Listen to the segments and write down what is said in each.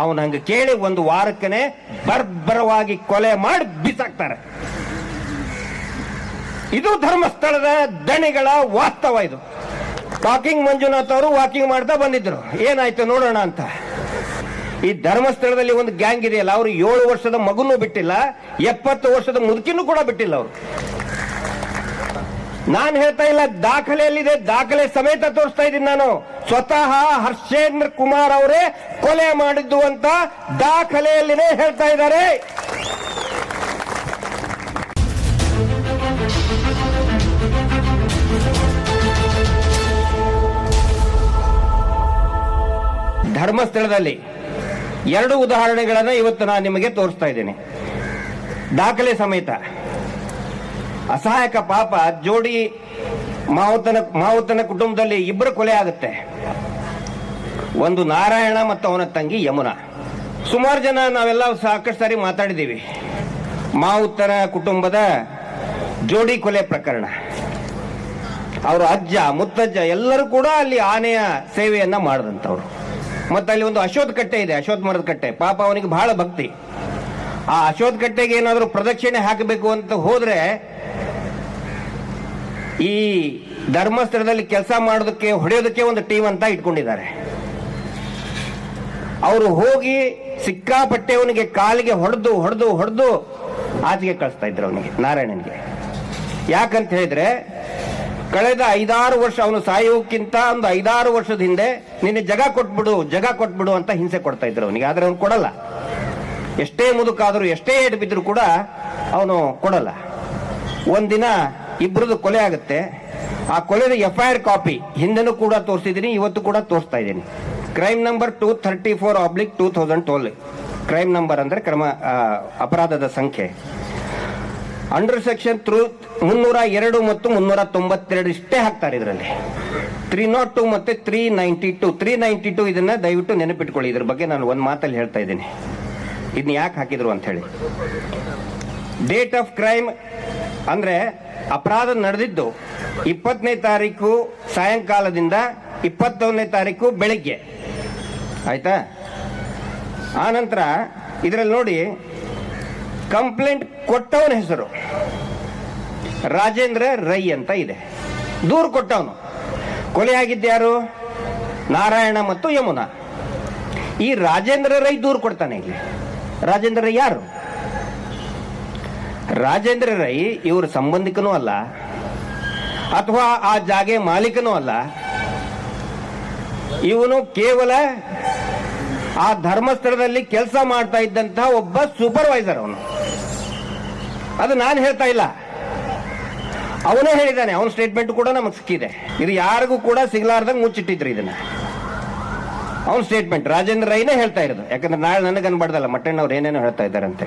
ಅವನ ಹಂಗೆ ಕೇಳಿ ಒಂದು ವಾರಕ್ಕನೆ ಬರ್ಬರವಾಗಿ ಕೊಲೆ ಮಾಡಿ ಬಿಸಾಕ್ತಾರೆ. ಇದು ಧರ್ಮಸ್ಥಳದ ದಣಿಗಳ ವಾಸ್ತವ. ಇದು ವಾಕಿಂಗ್ ಮಂಜುನಾಥ್ ಅವರು ವಾಕಿಂಗ್ ಮಾಡ್ತಾ ಬಂದಿದ್ರು, ಏನಾಯ್ತು ನೋಡೋಣ ಅಂತ. ಈ ಧರ್ಮಸ್ಥಳದಲ್ಲಿ ಒಂದು ಗ್ಯಾಂಗ್ ಇದೆಯಲ್ಲ, ಅವರು 7 ವರ್ಷದ ಮಗುನೂ ಬಿಟ್ಟಿಲ್ಲ, 70 ವರ್ಷದ ಮುದುಕಿನೂ ಕೂಡ ಬಿಟ್ಟಿಲ್ಲ ಅವರು. ನಾನು ಹೇಳ್ತಾ ಇಲ್ಲ, ದಾಖಲೆಯಲ್ಲಿದೆ, ದಾಖಲೆ ಸಮೇತ ತೋರಿಸ್ತಾ ಇದ್ದೀನಿ ನಾನು. ಸ್ವತಃ ಹರ್ಷೇಂದ್ರ ಕುಮಾರ್ ಅವರೇ ಕೊಲೆ ಮಾಡಿದ್ದು ಅಂತ ದಾಖಲೆಯಲ್ಲಿನೇ ಹೇಳ್ತಾ ಇದ್ದಾರೆ. ಧರ್ಮಸ್ಥಳದಲ್ಲಿ 2 ಉದಾಹರಣೆಗಳನ್ನು ಇವತ್ತು ನಾನು ನಿಮಗೆ ತೋರಿಸ್ತಾ ಇದ್ದೇನೆ, ದಾಖಲೆ ಸಮೇತ. ಅಸಹಾಯಕ ಪಾಪ ಜೋಡಿ ಮಾವುತನ ಕುಟುಂಬದಲ್ಲಿ 2 ಕೊಲೆ ಆಗುತ್ತೆ. ಒಂದು ನಾರಾಯಣ ಮತ್ತು ಅವನ ತಂಗಿ ಯಮುನಾ. ಸುಮಾರು ಜನ ನಾವೆಲ್ಲ ಸಾಕಷ್ಟು ಸಾರಿ ಮಾತಾಡಿದ್ದೀವಿ ಮಾವುತನ ಕುಟುಂಬದ ಜೋಡಿ ಕೊಲೆ ಪ್ರಕರಣ. ಅವರ ಅಜ್ಜ ಮುತ್ತಜ್ಜ ಎಲ್ಲರೂ ಕೂಡ ಅಲ್ಲಿ ಆನೆಯ ಸೇವೆಯನ್ನ ಮಾಡಿದಂಥವ್ರು. ಮತ್ತೆ ಅಲ್ಲಿ ಒಂದು ಅಶೋಧ ಕಟ್ಟೆ ಇದೆ, ಅಶೋಧ ಮರದ ಕಟ್ಟೆ. ಪಾಪ ಅವನಿಗೆ ಬಹಳ ಭಕ್ತಿ. ಆ ಅಶೋಧ ಕಟ್ಟೆಗೆ ಏನಾದರೂ ಪ್ರದಕ್ಷಿಣೆ ಹಾಕಬೇಕು ಅಂತ ಹೋದ್ರೆ ಈ ಧರ್ಮಸ್ಥಳದಲ್ಲಿ ಕೆಲಸ ಮಾಡೋದಕ್ಕೆ ಹೊಡೆಯೋದಕ್ಕೆ ಒಂದು ಟೀಮ್ ಅಂತ ಇಟ್ಕೊಂಡಿದ್ದಾರೆ. ಅವರು ಹೋಗಿ ಸಿಕ್ಕಾಪಟ್ಟೆ ಅವನಿಗೆ ಕಾಲಿಗೆ ಹೊಡೆದು ಹೊಡೆದು ಹೊಡೆದು ಆಚೆಗೆ ಕಳಿಸ್ತಾ ಇದ್ರು ಅವನಿಗೆ, ನಾರಾಯಣನಿಗೆ. ಯಾಕಂತ ಹೇಳಿದ್ರೆ ಕಳೆದ 5-6 ವರ್ಷ, ಅವನು ಸಾಯೋಕ್ಕಿಂತ ಒಂದು 5-6 ವರ್ಷದ ಹಿಂದೆ ನಿನ್ನೆ ಜಗ ಕೊಟ್ಬಿಡು ಅಂತ ಹಿಂಸೆ ಕೊಡ್ತಾ ಇದ್ರು ಅವನಿಗೆ. ಆದ್ರೆ ಅವನು ಕೊಡಲ್ಲ. ಎಷ್ಟೇ ಮುದುಕಾದರೂ ಎಷ್ಟೇ ಏಟು ಬಿದ್ರು ಕೂಡ ಅವನು ಕೊಡಲ್ಲ. ಒಂದಿನ ಇಬ್ಬರದು ಕೊಲೆ ಆಗುತ್ತೆ. ಆ ಕೊಲೆದ FIR ಕಾಪಿ ಹಿಂದೆನೂ ಕೂಡ ತೋರಿಸಿದ್ದೀನಿ, ಇವತ್ತು ಕೂಡ ತೋರಿಸ್ತಾ ಇದ್ದೀನಿ. Crime number 234/2012. ಕ್ರೈಮ್ ನಂಬರ್ ಅಂದ್ರೆ ಅಪರಾಧದ ಸಂಖ್ಯೆ. ಅಂಡರ್ ಸೆಕ್ಷನ್ 302 ಮತ್ತು 392 ಇಷ್ಟೇ ಹಾಕ್ತಾರೆ ಇದರಲ್ಲಿ. 302 ಮತ್ತೆ 392 ಇದನ್ನ ದಯವಿಟ್ಟು ನೆನಪಿಟ್ಕೊಳ್ಳಿ. ಇದ್ರ ಬಗ್ಗೆ ನಾನು ಒಂದು ಮಾತಲ್ಲಿ ಹೇಳ್ತಾ ಇದ್ದೀನಿ, ಇದನ್ನ ಯಾಕೆ ಹಾಕಿದ್ರು ಅಂತ ಹೇಳಿ. ಡೇಟ್ ಆಫ್ ಕ್ರೈಮ್ ಅಂದ್ರೆ ಅಪರಾಧ ನಡೆದಿದ್ದು 20ನೇ ತಾರೀಕು ಸಾಯಂಕಾಲದಿಂದ 21ನೇ ತಾರೀಕು ಬೆಳಿಗ್ಗೆ, ಆಯ್ತಾ. ಆ ನಂತರ ಇದರಲ್ಲಿ ನೋಡಿ, ಕಂಪ್ಲೇಂಟ್ ಕೊಟ್ಟವನ ಹೆಸರು ರಾಜೇಂದ್ರ ರೈ ಅಂತ ಇದೆ. ದೂರು ಕೊಟ್ಟವನು. ಕೊಲೆ ಆಗಿದ್ದ್ಯಾರು? ನಾರಾಯಣ ಮತ್ತು ಯಮುನಾ. ಈ ರಾಜೇಂದ್ರ ರೈ ದೂರು ಕೊಡ್ತಾನೆ. ಇಲ್ಲಿ ರಾಜೇಂದ್ರ ರೈ ಯಾರು? ರಾಜೇಂದ್ರ ರೈ ಇವ್ರ ಸಂಬಂಧಿಕನೂ ಅಲ್ಲ, ಅಥವಾ ಆ ಜಾಗೆ ಮಾಲೀಕನೂ ಅಲ್ಲ. ಇವನು ಕೇವಲ ಆ ಧರ್ಮಸ್ಥಳದಲ್ಲಿ ಕೆಲಸ ಮಾಡ್ತಾ ಇದ್ದಂತಹ ಒಬ್ಬ ಸೂಪರ್ವೈಸರ್. ಅವನು, ಅದು ನಾನು ಹೇಳ್ತಾ ಇಲ್ಲ, ಅವನೇ ಹೇಳಿದ್ದಾನೆ. ಅವನ ಸ್ಟೇಟ್ಮೆಂಟ್ ಕೂಡ ನಮಗೆ ಸಿಕ್ಕಿದೆ. ಇದು ಯಾರಿಗೂ ಕೂಡ ಸಿಗ್ಲಾರ್ದಂಗೆ ಮುಚ್ಚಿಟ್ಟಿದ್ರು ಇದನ್ನ. ಅವನ ಸ್ಟೇಟ್ಮೆಂಟ್ ರಾಜೇಂದ್ರ ರೈನೇ ಹೇಳ್ತಾ ಇರೋದು. ಯಾಕಂದ್ರೆ ನಾಳೆ ನನಗೆ ಅನ್ಬಾರ್ದಲ್ಲ ಮಟ್ಟಣ್ಣವ್ರು ಏನೇನೋ ಹೇಳ್ತಾ ಇದ್ದಾರೆ ಅಂತ.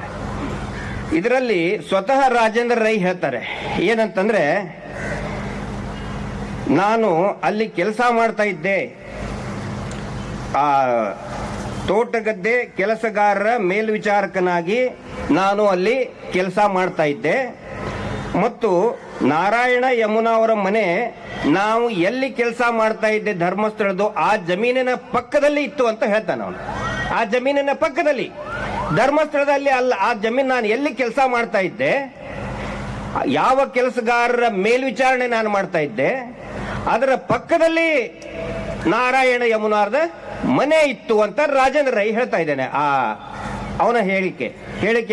ಇದರಲ್ಲಿ ಸ್ವತಃ ರಾಜೇಂದ್ರ ರೈ ಹೇಳ್ತಾರೆ ಏನಂತಂದ್ರೆ, ನಾನು ಅಲ್ಲಿ ಕೆಲಸ ಮಾಡ್ತಾ ಇದ್ದೆ, ಆ ತೋಟಗದ್ದೆ ಕೆಲಸಗಾರರ ಮೇಲ್ವಿಚಾರಕನಾಗಿ ನಾನು ಅಲ್ಲಿ ಕೆಲಸ ಮಾಡ್ತಾ ಇದ್ದೆ. ಮತ್ತು ನಾರಾಯಣ ಯಮುನಾ ಅವರ ಮನೆ ನಾವು ಎಲ್ಲಿ ಕೆಲಸ ಮಾಡ್ತಾ ಇದ್ದೆ ಧರ್ಮಸ್ಥಳದ್ದು ಆ ಜಮೀನಿನ ಪಕ್ಕದಲ್ಲಿ ಇತ್ತು ಅಂತ ಹೇಳ್ತಾನೆ ಅವನು. ಆ ಜಮೀನಿನ ಪಕ್ಕದಲ್ಲಿ, ಧರ್ಮಸ್ಥಳದಲ್ಲಿ ಅಲ್ಲ, ಆ ಜಮೀನು ನಾನು ಎಲ್ಲಿ ಕೆಲಸ ಮಾಡ್ತಾ ಇದ್ದೆ, ಯಾವ ಕೆಲಸಗಾರರ ಮೇಲ್ವಿಚಾರಣೆ ನಾನು ಮಾಡ್ತಾ ಇದ್ದೆ, ಅದರ ಪಕ್ಕದಲ್ಲಿ ನಾರಾಯಣ ಯಮುನಾರ್ದ ಮನೆ ಇತ್ತು ಅಂತ ರಾಜೇಂದ್ರ ರೈ ಹೇಳ್ತಾ ಇದ್ದೇನೆ. ಅವನ ಹೇಳಿಕೆ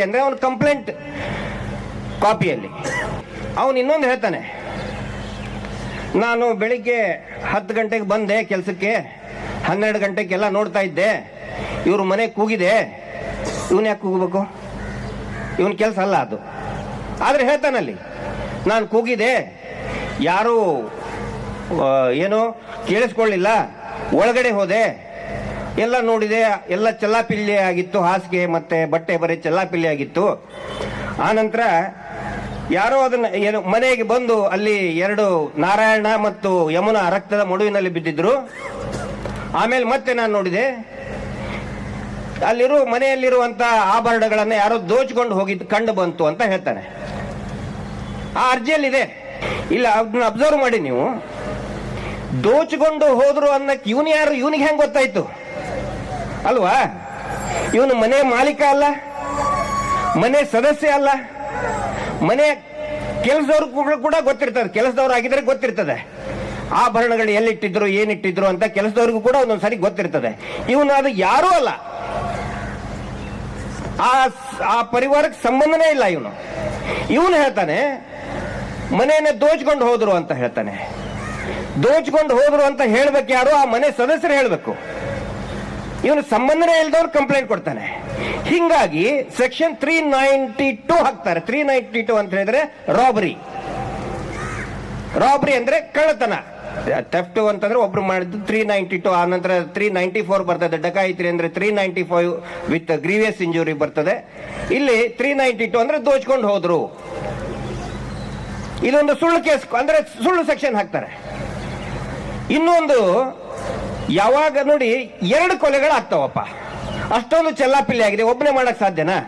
ಅಂದ್ರೆ ಅವನ ಕಂಪ್ಲೇಂಟ್ ಕಾಪಿಯಲ್ಲಿ ಅವನು ಇನ್ನೊಂದು ಹೇಳ್ತಾನೆ, ನಾನು ಬೆಳಿಗ್ಗೆ 10 ಗಂಟೆಗೆ ಬಂದೆ ಕೆಲಸಕ್ಕೆ, 12 ಗಂಟೆಗೆಲ್ಲ ನೋಡ್ತಾ ಇದ್ದೆ, ಇವ್ರ ಮನೆ ಕೂಗಿದೆ. ಇವನ್ ಯಾಕೆ ಕೂಗಬೇಕು? ಇವನ್ ಕೆಲಸ ಅಲ್ಲ ಅದು. ಆದ್ರೆ ಹೇಳ್ತಾನಲ್ಲಿ, ನಾನು ಕೂಗಿದೆ, ಯಾರು ಏನು ಕೇಳಿಸ್ಕೊಳ್ಳಿಲ್ಲ, ಒಳಗಡೆ ಹೋದೆ, ಎಲ್ಲ ನೋಡಿದೆ, ಎಲ್ಲ ಚೆಲ್ಲಾಪಿಲ್ಲಿ ಆಗಿತ್ತು, ಹಾಸಿಗೆ ಮತ್ತೆ ಬಟ್ಟೆ ಬರೀ ಚೆಲ್ಲಾಪಿಲ್ಲಿ ಆಗಿತ್ತು. ಆನಂತರ ಯಾರೋ ಅದನ್ನ ಏನು ಮನೆಗೆ ಬಂದು ಅಲ್ಲಿ 2 ನಾರಾಯಣ ಮತ್ತು ಯಮುನಾ ರಕ್ತದ ಮಡುವಿನಲ್ಲಿ ಬಿದ್ದಿದ್ರು. ಆಮೇಲೆ ಮತ್ತೆ ನಾನು ನೋಡಿದೆ, ಮನೆಯಲ್ಲಿರುವಂತ ಆಭರಣಗಳನ್ನ ಯಾರೋ ದೋಚ್ಕೊಂಡು ಹೋಗಿದ್ದು ಕಂಡು ಬಂತು ಅಂತ ಹೇಳ್ತಾನೆ. ಆ ಅರ್ಜಿಯಲ್ಲಿದೆ. ಇಲ್ಲ, ಅದನ್ನ ಅಬ್ಸರ್ವ್ ಮಾಡಿ ನೀವು. ದೋಚಿಕೊಂಡು ಹೋದ್ರು ಅನ್ನಕ್ಕೆ ಇವನಿಗೆ ಹೆಂಗ್ ಗೊತ್ತಾಯ್ತು ಅಲ್ವಾ? ಇವನು ಮನೆ ಮಾಲೀಕ ಅಲ್ಲ, ಮನೆ ಸದಸ್ಯ ಅಲ್ಲ, ಮನೆ ಕೆಲಸದವ್ರು ಕೂಡ ಗೊತ್ತಿರ್ತದೆ, ಕೆಲಸದವ್ರು ಆಗಿದ್ರೆ ಗೊತ್ತಿರ್ತದೆ ಆಭರಣಗಳು ಎಲ್ಲಿಟ್ಟಿದ್ರು ಏನಿಟ್ಟಿದ್ರು ಅಂತ ಕೆಲಸದವ್ರಿಗೂ ಕೂಡ ಒಂದೊಂದ್ಸರಿ ಗೊತ್ತಿರ್ತದೆ. ಇವನು ಅದು ಯಾರೂ ಅಲ್ಲ, ಆ ಪರಿವಾರಕ್ಕೆ ಸಂಬಂಧನೇ ಇಲ್ಲ. ಇವನು ಹೇಳ್ತಾನೆ ಮನೆಯನ್ನ ದೋಚ್ಕೊಂಡು ಹೋದ್ರು ಅಂತ ಹೇಳ್ತಾನೆ. ದೋಚ್ಕೊಂಡು ಹೋದ್ರು ಅಂತ ಹೇಳ್ಬೇಕು ಯಾರು? ಆ ಮನೆ ಸದಸ್ಯರು ಹೇಳ್ಬೇಕು. ಇವನು ಸಂಬಂಧನೇ ಇಲ್ದವ್ರು ಕಂಪ್ಲೇಂಟ್ ಕೊಡ್ತಾನೆ. ಹಿಂಗಾಗಿ ಸೆಕ್ಷನ್ 392 ಹಾಕ್ತಾರೆ. 392 ಅಂತ ಹೇಳಿದ್ರೆ ರಾಬರಿ ಅಂದ್ರೆ ಕಳ್ಳತನ. ಥೆಫ್ಟ್ ಅಂತಂದ್ರೆ ಒಬ್ರು ಮಾಡಿದ್ದು 392, ಆ ನಂತರ 394 ಬರ್ತದೆ. ಡಕಾಯಿತ್ರಿ ಅಂದ್ರೆ 395 ವಿತ್ ಗ್ರೀವಿಯಸ್ ಇಂಜುರಿ ಬರ್ತದೆ. ಇಲ್ಲಿ 392 ಅಂದ್ರೆ ದೋಚ್ಕೊಂಡು ಹೋದ್ರು. ಇದೊಂದು ಸುಳ್ಳು ಕೇಸ್ ಅಂದ್ರೆ ಸುಳ್ಳು ಸೆಕ್ಷನ್ ಹಾಕ್ತಾರೆ. ಇನ್ನೊಂದು, ಯಾವಾಗ ನೋಡಿ 2 ಕೊಲೆಗಳಾಗ್ತಾವಪ್ಪ, ಅಷ್ಟೊಂದು ಚೆಲ್ಲಾಪಿಲ್ಲಿ ಆಗಿದೆ, ಒಬ್ಬನೇ ಮಾಡಕ್ ಸಾಧ್ಯನಾ?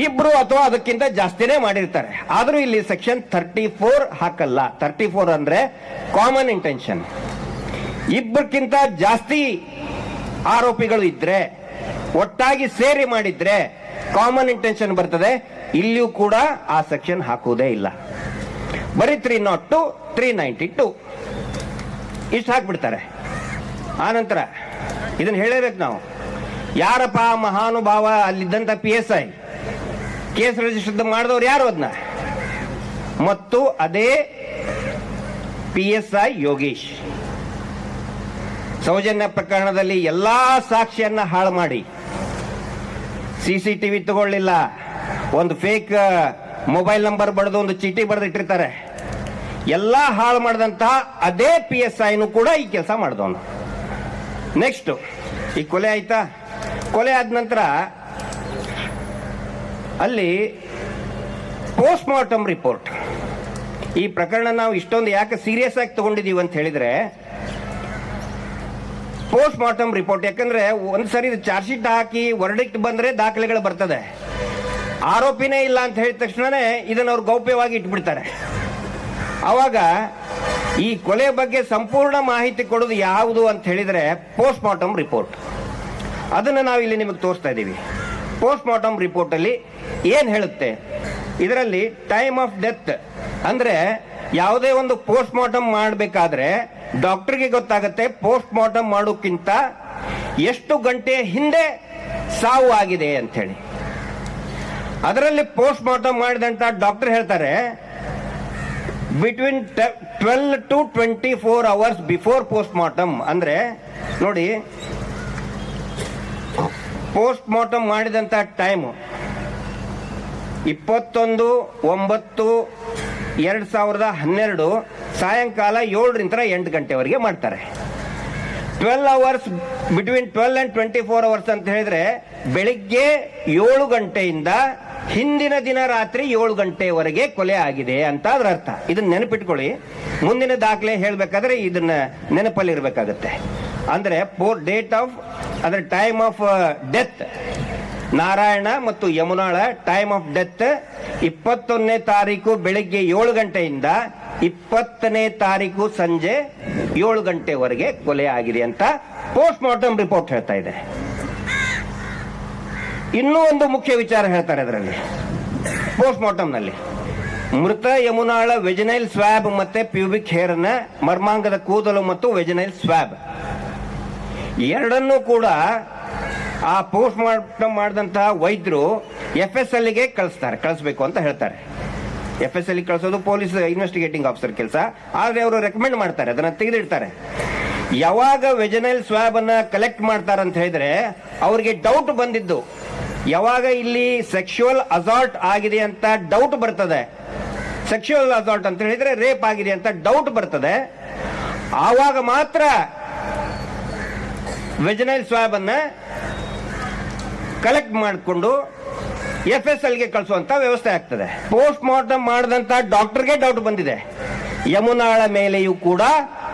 ಇಬ್ರು ಅಥವಾ ಅದಕ್ಕಿಂತ ಜಾಸ್ತಿನೇ ಮಾಡಿರ್ತಾರೆ. ಆದ್ರೂ ಇಲ್ಲಿ ಸೆಕ್ಷನ್ 34 ಹಾಕಲ್ಲ. 34 ಅಂದ್ರೆ ಕಾಮನ್ ಇಂಟೆನ್ಷನ್. ಇಬ್ಬರಿಗಿಂತ ಜಾಸ್ತಿ ಆರೋಪಿಗಳು ಇದ್ರೆ, ಒಟ್ಟಾಗಿ ಸೇರಿ ಮಾಡಿದ್ರೆ ಕಾಮನ್ ಇಂಟೆನ್ಷನ್ ಬರ್ತದೆ. ಇಲ್ಲಿಯೂ ಕೂಡ ಆ ಸೆಕ್ಷನ್ ಹಾಕುವುದೇ ಇಲ್ಲ. ಬರೀ 302, 392 ಇಷ್ಟು ಹಾಕ್ಬಿಡ್ತಾರೆ. ಆನಂತರ ಇದನ್ನ ಹೇಳಬೇಕು ನಾವು. ಯಾರಪ್ಪ ಮಹಾನುಭಾವ ಅಲ್ಲಿದ್ದಂತ PSI ಕೇಸ್ ರಿಜಿಸ್ಟರ್ ಮಾಡಿದವ್ರು ಯಾರು? ಅದನ್ನ ಮತ್ತು ಅದೇ PSI ಯೋಗೇಶ್ ಸೌಜನ್ಯ ಪ್ರಕರಣದಲ್ಲಿ ಎಲ್ಲಾ ಸಾಕ್ಷಿಯನ್ನ ಹಾಳು ಮಾಡಿ, CCTV ತಗೊಳ್ಳಿಲ್ಲ, ಒಂದು ಫೇಕ್ ಮೊಬೈಲ್ ನಂಬರ್ ಬರೆದು ಒಂದು ಚೀಟಿ ಬರೆದಿಟ್ಟಿರ್ತಾರೆ. ಎಲ್ಲಾ ಹಾಳು ಮಾಡಿದಂತಹ ಅದೇ PSIನೂ ಕೂಡ ಈ ಕೆಲಸ ಮಾಡಿದವನು. ನೆಕ್ಸ್ಟ್ ಈ ಕೊಲೆ ಆಯ್ತಾ? ಕೊಲೆ ಆದ ನಂತರ ಅಲ್ಲಿ ಪೋಸ್ಟ್ ಮಾರ್ಟಮ್ ರಿಪೋರ್ಟ್. ಈ ಪ್ರಕರಣ ನಾವು ಇಷ್ಟೊಂದು ಯಾಕೆ ಸೀರಿಯಸ್ ಆಗಿ ತಗೊಂಡಿದೀವಿ ಅಂತ ಹೇಳಿದ್ರೆ, ಪೋಸ್ಟ್ ಮಾರ್ಟಮ್ ರಿಪೋರ್ಟ್. ಯಾಕಂದ್ರೆ ಒಂದ್ಸರಿ ಚಾರ್ಜ್ ಶೀಟ್ ಹಾಕಿ ವರ್ಡಿಕ್ಟ್ ಬಂದ್ರೆ ದಾಖಲೆಗಳು ಬರ್ತದೆ. ಆರೋಪಿನೇ ಇಲ್ಲ ಅಂತ ಹೇಳಿದ ತಕ್ಷಣನೇ ಇದನ್ನ ಅವ್ರು ಗೌಪ್ಯವಾಗಿ ಇಟ್ಬಿಡ್ತಾರೆ. ಅವಾಗ ಈ ಕೊಲೆ ಬಗ್ಗೆ ಸಂಪೂರ್ಣ ಮಾಹಿತಿ ಕೊಡೋದು ಯಾವುದು ಅಂತ ಹೇಳಿದ್ರೆ ಪೋಸ್ಟ್ ಮಾರ್ಟಮ್ ರಿಪೋರ್ಟ್. ಅದನ್ನು ನಾವು ಇಲ್ಲಿ ನಿಮಗೆ ತೋರಿಸ್ತಾ ಇದ್ದೀವಿ. ಪೋಸ್ಟ್ ಮಾರ್ಟಮ್ ರಿಪೋರ್ಟ್ ಅಲ್ಲಿ ಏನ್ ಹೇಳುತ್ತೆ? ಇದರಲ್ಲಿ ಟೈಮ್ ಆಫ್ ಡೆತ್ ಅಂದ್ರೆ ಯಾವುದೇ ಒಂದು ಪೋಸ್ಟ್ ಮಾರ್ಟಮ್ ಮಾಡಬೇಕಾದ್ರೆ ಡಾಕ್ಟರ್ಗೆ ಗೊತ್ತಾಗುತ್ತೆ ಪೋಸ್ಟ್ ಮಾರ್ಟಮ್ ಮಾಡೋಕ್ಕಿಂತ ಎಷ್ಟು ಗಂಟೆ ಹಿಂದೆ ಸಾವು ಆಗಿದೆ ಅಂತ ಹೇಳಿ. ಅದರಲ್ಲಿ ಪೋಸ್ಟ್ ಮಾರ್ಟಮ್ ಮಾಡಿದಂತ ಡಾಕ್ಟರ್ ಹೇಳ್ತಾರೆ between 12 to 24 hours before post mortem. ಅಂದ್ರೆ ನೋಡಿ, ಪೋಸ್ಟ್ ಮಾರ್ಟಮ್ ಮಾಡಿದಂತ ಟೈಮ್ 21/9/2012 ಸಾಯಂಕಾಲ 7ರಿಂದ 8 ಗಂಟೆವರೆಗೆ ಮಾಡ್ತಾರೆ. 12 hours ಬಿಟ್ವೀನ್ 12 and 24 hours ಅಂತ ಹೇಳಿದ್ರೆ ಬೆಳಿಗ್ಗೆ 7 ಗಂಟೆಯಿಂದ ಹಿಂದಿನ ದಿನ ರಾತ್ರಿ 7 ಗಂಟೆವರೆಗೆ ಕೊಲೆ ಆಗಿದೆ ಅಂತ ಅದರ ಅರ್ಥ. ಇದನ್ನ ನೆನಪಿಟ್ಕೊಳ್ಳಿ. ಮುಂದಿನ ದಾಖಲೆ ಹೇಳ್ಬೇಕಾದ್ರೆ ಇದನ್ನ ನೆನಪಲ್ಲಿ ಇರಬೇಕಾಗತ್ತೆ. ಅಂದ್ರೆ ಡೇಟ್ ಆಫ್ ಅಂದ್ರೆ ಟೈಮ್ ಆಫ್ ಡೆತ್, ನಾರಾಯಣ ಮತ್ತು ಯಮುನಾಳ ಟೈಮ್ ಆಫ್ ಡೆತ್ 21ನೇ ತಾರೀಕು ಬೆಳಿಗ್ಗೆ 7 ಗಂಟೆಯಿಂದ 20ನೇ ತಾರೀಕು ಸಂಜೆ 7 ಗಂಟೆವರೆಗೆ ಕೊಲೆ ಆಗಿದೆ ಅಂತ ಪೋಸ್ಟ್ ಮಾರ್ಟಮ್ ರಿಪೋರ್ಟ್ ಹೇಳ್ತಾ ಇದೆ. ಇನ್ನೂ ಒಂದು ಮುಖ್ಯ ವಿಚಾರ ಹೇಳ್ತಾರೆ ಅದರಲ್ಲಿ ಪೋಸ್ಟ್ ಮಾರ್ಟಮ್ ನಲ್ಲಿ. ಮೃತ ಯಮುನಾಳ ವೆಜನೈಲ್ ಸ್ವ್ಯಾಬ್ ಮತ್ತೆ ಪ್ಯೂಬಿಕ್ ಹೇರ್ ಅನ್ನ, ಮರ್ಮಾಂಗದ ಕೂದಲು ಮತ್ತು ವೆಜನೈಲ್ ಸ್ವ್ಯಾಬ್ ಎರಡನ್ನೂ ಕೂಡ ಆ ಪೋಸ್ಟ್ ಮಾರ್ಟಮ್ ಮಾಡಿದಂತಹ ವೈದ್ಯರು FSL ಗೆ ಕಳಿಸ್ಬೇಕು ಅಂತ ಹೇಳ್ತಾರೆ. FSL ಕಳಿಸೋದು ಪೊಲೀಸ್ ಇನ್ವೆಸ್ಟಿಗೇಟಿಂಗ್ ಆಫೀಸರ್ ಕೆಲಸ. ಆದ್ರೆ ಅವರು ರೆಕಮೆಂಡ್ ಮಾಡ್ತಾರೆ, ಅದನ್ನ ತೆಗೆದಿಡ್ತಾರೆ. ಯಾವಾಗ ವೆಜನೈಲ್ ಸ್ವ್ಯಾಬ್ ಅನ್ನ ಕಲೆಕ್ಟ್ ಮಾಡ್ತಾರೆ ಅಂತ ಹೇಳಿದ್ರೆ ಅವ್ರಿಗೆ ಡೌಟ್ ಬಂದಿದ್ದು, ಯಾವಾಗ ಇಲ್ಲಿ ಸೆಕ್ಷುವಲ್ ಅಸಾಲ್ಟ್ ಆಗಿದೆ ಅಂತ ಡೌಟ್ ಬರ್ತದೆ, ಸೆಕ್ಷುವಲ್ ಅಸಾಲ್ಟ್ ಅಂತ ಹೇಳಿದ್ರೆ ರೇಪ್ ಆಗಿದೆ ಅಂತ ಡೌಟ್ ಬರ್ತದೆ, ಆವಾಗ ಮಾತ್ರ ವೆಜನೈಲ್ ಸ್ವ್ಯಾಬ್ ಅನ್ನ ಕಲೆಕ್ಟ್ ಮಾಡಿಕೊಂಡು FSL ಗೆ ಕಳಿಸುವಂತ ವ್ಯವಸ್ಥೆ ಆಗ್ತದೆ. ಪೋಸ್ಟ್ ಮಾರ್ಟಮ್ ಮಾಡಿದಂತ ಡಾಕ್ಟರ್ಗೆ ಡೌಟ್ ಬಂದಿದೆ, ಯಮುನಾಳ ಮೇಲೆಯೂ ಕೂಡ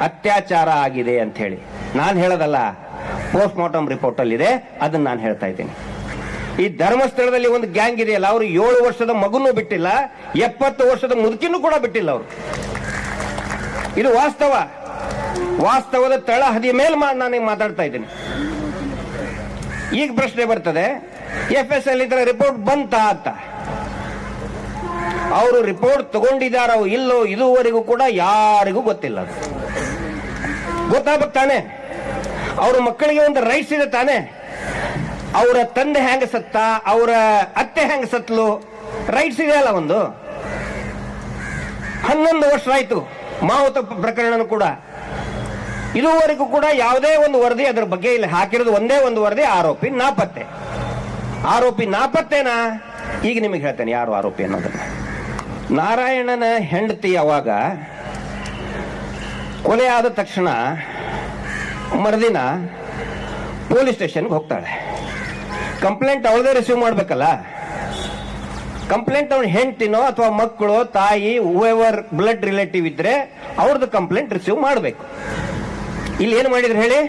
ಅತ್ಯಾಚಾರ ಆಗಿದೆ ಅಂತ ಹೇಳಿ. ನಾನು ಹೇಳೋದಲ್ಲ, ಪೋಸ್ಟ್ ಮಾರ್ಟಮ್ ರಿಪೋರ್ಟ್ ಅಲ್ಲಿ ಇದೆ, ಅದನ್ನ ನಾನು ಹೇಳ್ತಾ ಇದ್ದೀನಿ. ಈ ಧರ್ಮಸ್ಥಳದಲ್ಲಿ ಒಂದು ಗ್ಯಾಂಗ್ ಇದೆಯಲ್ಲ, ಅವರು 7 ವರ್ಷದ ಮಗುನೂ ಬಿಟ್ಟಿಲ್ಲ, 70 ವರ್ಷದ ಮುದುಕಿನೂ ಕೂಡ ಬಿಟ್ಟಿಲ್ಲ ಅವರು. ಇದು ವಾಸ್ತವದ ತಳಹದಿಯ ಮೇಲೆ ನಾನು ಮಾತಾಡ್ತಾ ಇದ್ದೀನಿ. ಈಗ ಪ್ರಶ್ನೆ ಬರ್ತದೆ, FSL ಇದ್ರ ರಿಪೋರ್ಟ್ ಬಂತಾ ಅಂತ. ಅವರು ರಿಪೋರ್ಟ್ ತಗೊಂಡಿದ್ದಾರೋ ಇಲ್ಲೋ ಇದುವರೆಗೂ ಕೂಡ ಯಾರಿಗೂ ಗೊತ್ತಿಲ್ಲ. ಗೊತ್ತಾಗಬೇಕು ತಾನೆ, ಅವ್ರ ಮಕ್ಕಳಿಗೆ ಒಂದು ರೈಟ್ಸ್ ಇದೆ ತಾನೆ. ಅವರ ತಂದೆ ಹೆಂಗ ಸತ್ತ, ಅವರ ಅತ್ತೆ ಹೆಂಗ ಸತ್ಲು, ರೈಟ್ಸ್ ಇದೆ ಅಲ್ಲ ಒಂದು. 11 ವರ್ಷ ಆಯ್ತು ಮಾವುತ ಪ್ರಕರಣ ಕೂಡ, ಇದುವರೆಗೂ ಕೂಡ ಯಾವುದೇ ಒಂದು ವರದಿ ಅದರ ಬಗ್ಗೆ ಇಲ್ಲಿ ಹಾಕಿರೋದು ಒಂದೇ ಒಂದು ವರದಿ, ಆರೋಪಿ ನಾಪತ್ತೆ. ಆರೋಪಿ ನಾಪತ್ತೆನಾ? ಈಗ ನಿಮಗೆ ಹೇಳ್ತೇನೆ ಯಾರು ಆರೋಪಿ ಅನ್ನೋದನ್ನ. ನಾರಾಯಣನ ಹೆಂಡತಿ ಅವಾಗ ಕೊಲೆ ಆದ ತಕ್ಷಣ ಮರುದಿನ ಪೊಲೀಸ್ ಸ್ಟೇಷನ್ಗೆ ಹೋಗ್ತಾಳೆ. ಕಂಪ್ಲೇಂಟ್ ಅವಳದೇ ರಿಸೀವ್ ಮಾಡ್ಬೇಕಲ್ಲ. ಕಂಪ್ಲೇಂಟ್ ಅವನ ಹೆಂಡತಿನೋ ಅಥವಾ ಮಕ್ಕಳು, ತಾಯಿ, ಹೂಎವರ್ ಬ್ಲಡ್ ರಿಲೇಟಿವ್ ಇದ್ರೆ ಅವ್ರದ್ದು ಕಂಪ್ಲೇಂಟ್ ರಿಸೀವ್ ಮಾಡಬೇಕು. ಇಲ್ಲಿ ಏನು ಮಾಡಿದ್ರು ಹೇಳಿ?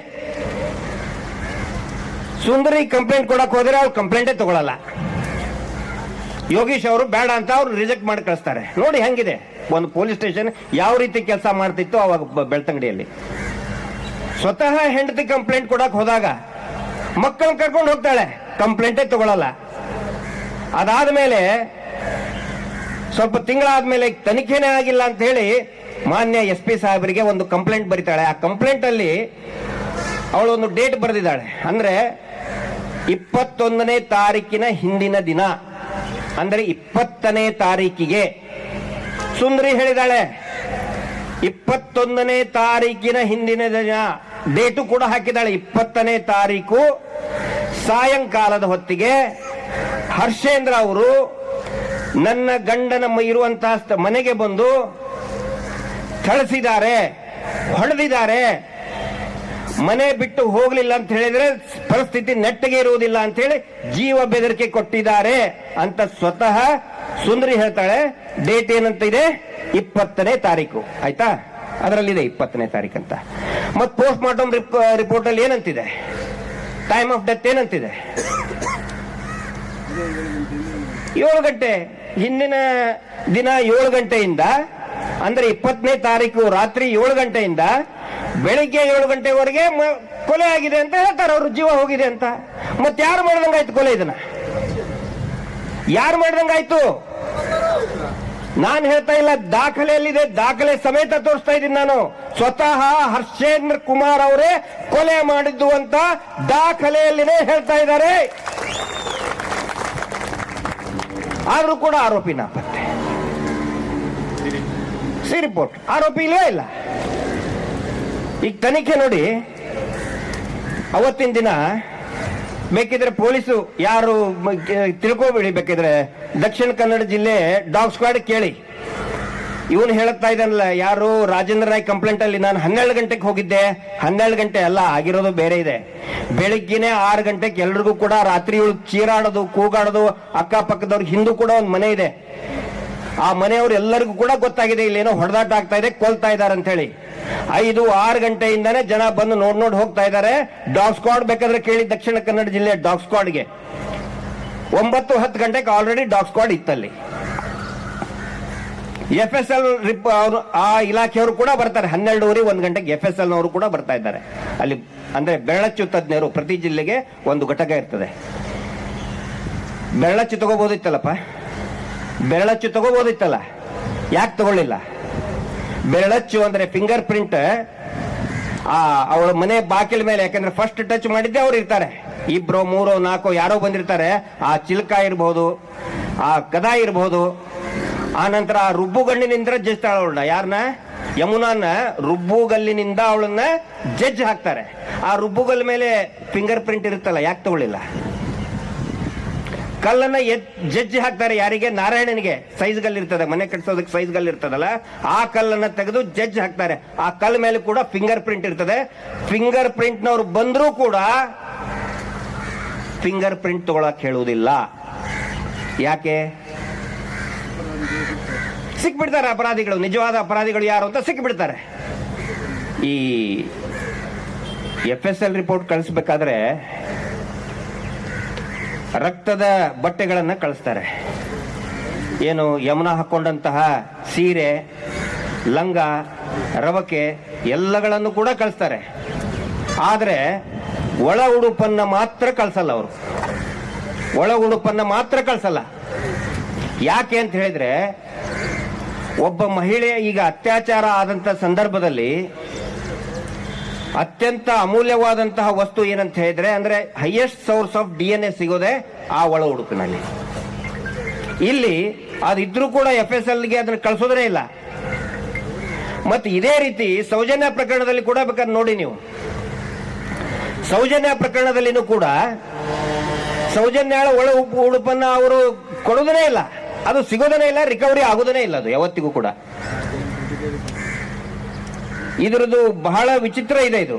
ಸುಂದರಿ ಕಂಪ್ಲೇಂಟ್ ಕೊಡಕ್ ಹೋದ್ರೆ ಅವ್ರು ಕಂಪ್ಲೇಂಟೇ ತಗೊಳಲ್ಲ. ಯೋಗೀಶ್ ಅವರು ಬೇಡ ಅಂತ ಅವ್ರು ರಿಜೆಕ್ಟ್ ಮಾಡಿ ಕಳಿಸ್ತಾರೆ. ನೋಡಿ ಹೆಂಗಿದೆ ಒಂದು ಪೊಲೀಸ್ ಸ್ಟೇಷನ್ ಯಾವ ರೀತಿ ಕೆಲಸ ಮಾಡ್ತಿತ್ತು ಅವಾಗ ಬೆಳ್ತಂಗಡಿಯಲ್ಲಿ. ಸ್ವತಃ ಹೆಂಡತಿ ಕಂಪ್ಲೇಂಟ್ ಕೊಡಕ್ ಹೋದಾಗ ಮಕ್ಕಳನ್ನ ಕರ್ಕೊಂಡು ಹೋಗ್ತಾಳೆ, ಕಂಪ್ಲೇಂಟೇ ತಗೊಳಲ್ಲ. ಅದಾದ್ಮೇಲೆ ಸ್ವಲ್ಪ ತಿಂಗಳಾದ್ಮೇಲೆ ತನಿಖೆನೇ ಆಗಿಲ್ಲ ಅಂತ ಹೇಳಿ ಮಾನ್ಯ SP ಸಾಹೇಬರಿಗೆ ಒಂದು ಕಂಪ್ಲೇಂಟ್ ಬರೀತಾಳೆ. ಆ ಕಂಪ್ಲೇಂಟ್ ಅಲ್ಲಿ ಅವಳು ಒಂದು ಡೇಟ್ ಬರೆದಿದ್ದಾಳೆ. ಅಂದ್ರೆ 21ನೇ ತಾರೀಕಿನ ಹಿಂದಿನ ದಿನ, ಅಂದ್ರೆ 20ನೇ ತಾರೀಕಿಗೆ ಸುಂದರಿ ಹೇಳಿದಾಳೆ 21ನೇ ತಾರೀಕಿನ ಹಿಂದಿನ ದಿನ, ಡೇಟು ಕೂಡ ಹಾಕಿದಾಳೆ. 20ನೇ ತಾರೀಕು ಸಾಯಂಕಾಲದ ಹೊತ್ತಿಗೆ ಹರ್ಷೇಂದ್ರ ಅವರು ನನ್ನ ಗಂಡನ ಇರುವಂತಹ ಮನೆಗೆ ಬಂದು ಥಳಿಸಿದ್ದಾರೆ, ಹೊಡೆದಿದ್ದಾರೆ, ಮನೆ ಬಿಟ್ಟು ಹೋಗ್ಲಿಲ್ಲ ಅಂತ ಹೇಳಿದ್ರೆ ಪರಿಸ್ಥಿತಿ ನೆಟ್ಟಗೆ ಇರುವುದಿಲ್ಲ ಅಂತ ಹೇಳಿ ಜೀವ ಬೆದರಿಕೆ ಕೊಟ್ಟಿದ್ದಾರೆ ಅಂತ ಸ್ವತಃ ಸುಂದರಿ ಹೇಳ್ತಾಳೆ. ಡೇಟ್ ಏನಂತ ಇದೆ? 20ನೇ ತಾರೀಕು. ಆಯ್ತಾ? ಅದರಲ್ಲಿದೆ 20ನೇ ತಾರೀಕು ಅಂತ. ಮತ್ ಪೋಸ್ಟ್ ಮಾರ್ಟಮ್ ರಿಪೋರ್ಟ್ ಅಲ್ಲಿ ಏನಂತಿದೆ? ಟೈಮ್ ಆಫ್ ಡೆತ್ ಏನಂತಿದೆ? 7 ಗಂಟೆ ಹಿಂದಿನ ದಿನ 7 ಗಂಟೆಯಿಂದ, ಅಂದ್ರೆ 20ನೇ ತಾರೀಕು ರಾತ್ರಿ 7 ಗಂಟೆಯಿಂದ ಬೆಳಿಗ್ಗೆ 7 ಗಂಟೆವರೆಗೆ ಕೊಲೆ ಆಗಿದೆ ಅಂತ ಹೇಳ್ತಾರೆ. ಅವರು ಜೀವ ಹೋಗಿದೆ ಅಂತ. ಮತ್ತೆ ಯಾರು ಮಾಡ್ದಂಗಾಯ್ತು ಕೊಲೆ? ಇದನ್ನ ಯಾರು ಮಾಡ್ದಂಗಾಯ್ತು? ನಾನು ಹೇಳ್ತಾ ಇಲ್ಲ, ದಾಖಲೆಯಲ್ಲಿದೆ, ದಾಖಲೆ ಸಮೇತ ತೋರಿಸ್ತಾ ಇದ್ದೀನಿ ನಾನು. ಸ್ವತಃ ಹರ್ಷೇಂದ್ರ ಕುಮಾರ್ ಅವರೇ ಕೊಲೆ ಮಾಡಿದ್ದು ಅಂತ ದಾಖಲೆಯಲ್ಲಿನೇ ಹೇಳ್ತಾ ಇದ್ದಾರೆ. ಆದ್ರೂ ಕೂಡ ಆರೋಪಿ ನಾಪತ್ತೆ. ಸಿ ರಿಪೋರ್ಟ್, ಆರೋಪಿ ಇಲ್ಲವೇ ಇಲ್ಲ. ಈಗ ತನಿಖೆ ನೋಡಿ, ಅವತ್ತಿನ ದಿನ ಬೇಕಿದ್ರೆ ಪೊಲೀಸು ಯಾರು ತಿಳ್ಕೊಬೇಡಿ, ಬೇಕಿದ್ರೆ ದಕ್ಷಿಣ ಕನ್ನಡ ಜಿಲ್ಲೆ ಡಾಗ್ ಸ್ಕ್ವಾಡ್ ಕೇಳಿ. ಇವನು ಹೇಳುತ್ತಾ ಇದ್ದಾನಲ್ಲ, ಯಾರು ರಾಜೇಂದ್ರ ನಾಯ್ಕ್ ಕಂಪ್ಲೇಂಟ್ ಅಲ್ಲಿ ನಾನು 12 ಗಂಟೆಗೆ ಹೋಗಿದ್ದೆ. 12 ಗಂಟೆ ಅಲ್ಲ, ಆಗಿರೋದು ಬೇರೆ ಇದೆ. ಬೆಳಿಗ್ಗೆನೆ 6 ಗಂಟೆಗೆ ಎಲ್ರಿಗೂ ಕೂಡ ರಾತ್ರಿ ಚೀರಾಡೋದು, ಕೂಗಾಡೋದು, ಅಕ್ಕಪಕ್ಕದವ್ರಿಗೆ ಹಿಂದೂ ಕೂಡ ಒಂದು ಮನೆ ಇದೆ. ಆ ಮನೆಯವರು ಎಲ್ಲರಿಗೂ ಕೂಡ ಗೊತ್ತಾಗಿದೆ ಇಲ್ಲೇನೋ ಹೊಡೆದಾಟ ಆಗ್ತಾ ಇದೆ, ಕೊಲ್ತಾ ಇದ್ದಾರೆ ಅಂತ ಹೇಳಿ. 5-6 ಗಂಟೆಯಿಂದಾನೇ ಜನ ಬಂದು ನೋಡ್ ಹೋಗ್ತಾ ಇದ್ದಾರೆ. ಡಾಗ್ ಸ್ಕ್ವಾಡ್ ಬೇಕಾದ್ರೆ ಕೇಳಿ, ದಕ್ಷಿಣ ಕನ್ನಡ ಜಿಲ್ಲೆ ಡಾಗ್ ಸ್ಕ್ವಾಡ್ಗೆ 9-10 ಗಂಟೆಗೆ ಆಲ್ರೆಡಿ ಡಾಗ್ ಸ್ಕ್ವಾಡ್ ಇತ್ತಲ್ಲಿ. FSL ಆ ಇಲಾಖೆಯವರು ಕೂಡ ಬರ್ತಾರೆ. 12:30-1 ಗಂಟೆಗೆ FSL ನವರು ಕೂಡ ಬರ್ತಾ ಇದ್ದಾರೆ ಅಲ್ಲಿ. ಅಂದ್ರೆ ಬೆರಳಚ್ಚು ತಜ್ಞರು ಪ್ರತಿ ಜಿಲ್ಲೆಗೆ ಒಂದು ಘಟಕ ಇರ್ತದೆ. ಬೆರಳಚ್ಚು ತಗೋಬಹುದಿತ್ತಲ್ಲಪ್ಪ, ಬೆರಳಚ್ಚು ತಗೋಬಹುದಿತ್ತಲ್ಲ, ಯಾಕೆ ತಗೊಳ್ಳಿಲ್ಲ? ಬೆರಳಚ್ಚು ಅಂದ್ರೆ ಫಿಂಗರ್ ಪ್ರಿಂಟ್ ಅವಳ ಮನೆ ಬಾಗಿಲ ಮೇಲೆ, ಯಾಕಂದ್ರೆ ಫಸ್ಟ್ ಟಚ್ ಮಾಡಿದ್ದೆ ಅವ್ರು ಇರ್ತಾರೆ. 2, 3, 4 ಯಾರೋ ಬಂದಿರ್ತಾರೆ. ಆ ಚಿಲ್ಕ ಇರಬಹುದು, ಆ ಗದಾ ಇರಬಹುದು. ಆ ನಂತರ ಆ ರುಬ್ಬುಗಣ್ಣಿನಿಂದ ಜಜ್ತಾಳ ಅವಳನ್ನ, ಯಾರನ್ನ? ಯಮುನಾನ ರುಬ್ಬುಗಲ್ಲಿನಿಂದ ಅವಳನ್ನ ಜಡ್ಜ್ ಹಾಕ್ತಾರೆ. ಆ ರುಬ್ಬುಗಲ್ ಮೇಲೆ ಫಿಂಗರ್ ಪ್ರಿಂಟ್ ಇರುತ್ತಲ್ಲ, ಯಾಕೆ ತಗೊಳ್ಳಿಲ್ಲ? ಕಲ್ಲನ್ನ ಜಜ್ಜಿ ಹಾಕ್ತಾರೆ. ಯಾರಿಗೆ? ನಾರಾಯಣನಿಗೆ. ಸೈಜ್ ಗಲ್ ಇರ್ತದೆ, ಮನೆ ಕಟ್ಸೋದಕ್ಕೆ ಸೈಜ್ ಗಲ್ ಇರ್ತದಲ್ಲ, ಆ ಕಲ್ಲನ್ನ ತೆಗೆದು ಜಡ್ಜ್ ಹಾಕ್ತಾರೆ. ಆ ಕಲ್ ಮೇಲೆ ಕೂಡ ಫಿಂಗರ್ ಪ್ರಿಂಟ್ ಇರ್ತದೆ. ಫಿಂಗರ್ ಪ್ರಿಂಟ್ ನವರು ಬಂದ್ರೂ ಕೂಡ ಫಿಂಗರ್ ಪ್ರಿಂಟ್ ತಗೊಳಕ್ ಹೇಳುವುದಿಲ್ಲ. ಯಾಕೆ? ಸಿಕ್ಬಿಡ್ತಾರೆ ಅಪರಾಧಿಗಳು. ನಿಜವಾದ ಅಪರಾಧಿಗಳು ಯಾರು ಅಂತ ಸಿಕ್ಬಿಡ್ತಾರೆ. ಈ FSL ರಿಪೋರ್ಟ್ ಕಳಿಸ್ಬೇಕಾದ್ರೆ ರಕ್ತದ ಬಟ್ಟೆಗಳನ್ನ ಕಳಿಸ್ತಾರೆ. ಏನು ಯಮುನಾ ಹಾಕೊಂಡಂತಹ ಸೀರೆ, ಲಂಗ, ರವಕೆ ಎಲ್ಲಗಳನ್ನು ಕೂಡ ಕಳಿಸ್ತಾರೆ. ಆದ್ರೆ ಒಳ ಉಡುಪನ್ನ ಮಾತ್ರ ಕಳ್ಸಲ್ಲ ಅವರು, ಒಳ ಉಡುಪನ್ನ ಮಾತ್ರ ಕಳ್ಸಲ್ಲ. ಯಾಕೆ ಅಂತ ಹೇಳಿದ್ರೆ, ಒಬ್ಬ ಮಹಿಳೆ ಈಗ ಅತ್ಯಾಚಾರ ಆದಂತ ಸಂದರ್ಭದಲ್ಲಿ ಅತ್ಯಂತ ಅಮೂಲ್ಯವಾದಂತಹ ವಸ್ತು ಏನಂತ ಹೇಳಿದ್ರೆ, ಅಂದ್ರೆ ಹೈಯೆಸ್ಟ್ ಸೋರ್ಸ್ ಆಫ್ DNA ಸಿಗೋದೆ ಆ ಒಳ ಉಡುಪಿನಲ್ಲಿ. ಇಲ್ಲಿ ಅದಿದ್ರೂ ಕೂಡ FSLಗೆ ಅದನ್ನು ಕಳಿಸೋದೇ ಇಲ್ಲ. ಮತ್ತೆ ಇದೇ ರೀತಿ ಸೌಜನ್ಯ ಪ್ರಕರಣದಲ್ಲಿ ಕೂಡ ಬೇಕಾದ್ರೆ ನೋಡಿ ನೀವು, ಸೌಜನ್ಯ ಪ್ರಕರಣದಲ್ಲಿನೂ ಕೂಡ ಸೌಜನ್ಯಾಳ ಒಳ ಉಡುಪನ್ನ ಅವರು ಕೊಡೋದನೇ ಇಲ್ಲ, ಅದು ಸಿಗೋದನೇ ಇಲ್ಲ, ರಿಕವರಿ ಆಗೋದನೇ ಇಲ್ಲ ಅದು ಯಾವತ್ತಿಗೂ ಕೂಡ. ಇದರದ್ದು ಬಹಳ ವಿಚಿತ್ರ ಇದೆ. ಇದು